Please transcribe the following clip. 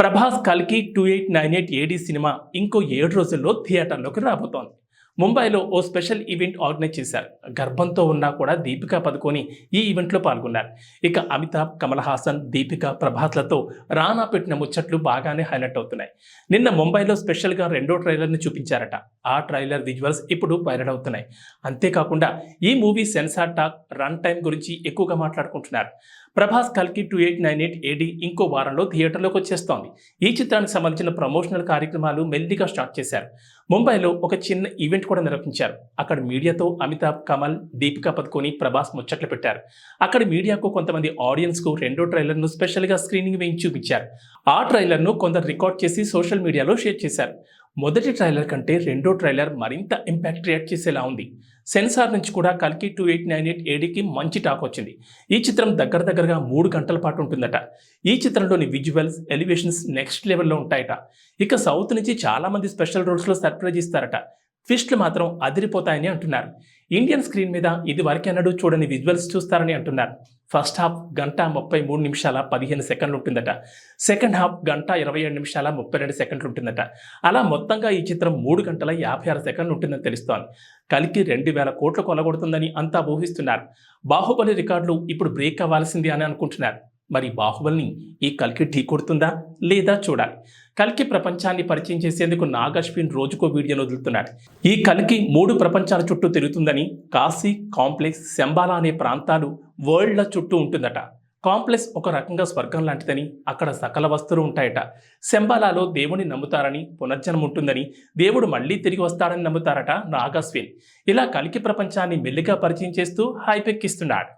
ప్రభాస్ కల్కి 2898 ఏడీ సినిమా ఇంకో 7 రోజుల్లో థియేటర్లోకి రాబోతోంది. ముంబైలో ఓ స్పెషల్ ఈవెంట్ ఆర్గనైజ్ చేశారు. గర్భంతో ఉన్నా కూడా దీపికా పదుకొని ఈ ఈవెంట్లో పాల్గొన్నారు. ఇక అమితాబ్, కమల్ హాసన్, దీపికా, ప్రభాస్లతో రానా పెట్టిన ముచ్చట్లు బాగానే హైలైట్ అవుతున్నాయి. నిన్న ముంబైలో స్పెషల్గా రెండో ట్రైలర్ని చూపించారట. ఆ ట్రైలర్ విజువల్స్ ఇప్పుడు వైరల్ అవుతున్నాయి. అంతేకాకుండా ఈ movie censor talk, run time గురించి ఎక్కువగా మాట్లాడుకుంటున్నారు. ప్రభాస్ కల్కి 2898 ఏడీ ఇంకో వారంలో థియేటర్లోకి వచ్చేస్తోంది. ఈ చిత్రానికి సంబంధించిన ప్రమోషనల్ కార్యక్రమాలు మెల్లిగా స్టార్ట్ చేశారు. ముంబైలో ఒక చిన్న ఈవెంట్ కూడా నిర్వహించారు. అక్కడ మీడియాతో అమితాబ్, కమల్, దీపికా పదుకొని, ప్రభాస్ ముచ్చట్లు పెట్టారు. అక్కడ మీడియాకు కొంతమంది ఆడియన్స్కు రెండో ట్రైలర్ను స్పెషల్గా స్క్రీనింగ్ వేయించి చూపించారు. ఆ ట్రైలర్ను కొందరు రికార్డ్ చేసి సోషల్ మీడియాలో షేర్ చేశారు. మొదటి ట్రైలర్ కంటే రెండో ట్రైలర్ మరింత ఇంపాక్ట్ క్రియేట్ చేసేలా ఉంది. సెన్సార్ నుంచి కూడా కల్కి 2898 ఏడీకి మంచి టాక్ వచ్చింది. ఈ చిత్రం దగ్గరగా 3 గంటల పాటు ఉంటుందట. ఈ చిత్రంలోని విజువల్స్, ఎలివేషన్స్ నెక్స్ట్ లెవెల్లో ఉంటాయట. ఇక సౌత్ నుంచి చాలా మంది స్పెషల్ రోల్స్లో సర్ప్రైజ్ ఇస్తారట. ట్విస్ట్లు మాత్రం అదిరిపోతాయని అంటున్నారు. ఇండియన్ స్క్రీన్ మీద ఇది వరకెన్నడూ చూడని విజువల్స్ చూస్తారని అంటున్నారు. ఫస్ట్ హాఫ్ 1:33:15 ఉంటుందట. సెకండ్ హాఫ్ 1:27:32 ఉంటుందట. అలా మొత్తంగా ఈ చిత్రం 3:56 ఉంటుందని తెలుస్తోంది. కలికి 2000 కోట్లు కొలగొడుతుందని అంతా ఊహిస్తున్నారు. బాహుబలి రికార్డులు ఇప్పుడు బ్రేక్ అవ్వాల్సింది అని అనుకుంటున్నారు. మరి బాహుబలిని ఈ కల్కి ఢీ కొడుతుందా లేదా చూడాలి. కల్కి ప్రపంచాన్ని పరిచయం చేసేందుకు నాగ్ అశ్విన్ రోజుకో వీడియోను వదులుతున్నాడు. ఈ కల్కి 3 ప్రపంచాల చుట్టూ తిరుగుతుందని, కాశీ, కాంప్లెక్స్, శంబాలా అనే ప్రాంతాలు వరల్డ్ల చుట్టూ ఉంటుందట. కాంప్లెక్స్ ఒక రకంగా స్వర్గం లాంటిదని, అక్కడ సకల వస్తువులు ఉంటాయట. శంబాలాలో దేవుని నమ్ముతారని, పునర్జన్మ ఉంటుందని, దేవుడు మళ్ళీ తిరిగి వస్తాడని నమ్ముతారట నాగ్ అశ్విన్. ఇలా కల్కి ప్రపంచాన్ని మెల్లిగా పరిచయం చేస్తూ హైపెక్కిస్తున్నాడు.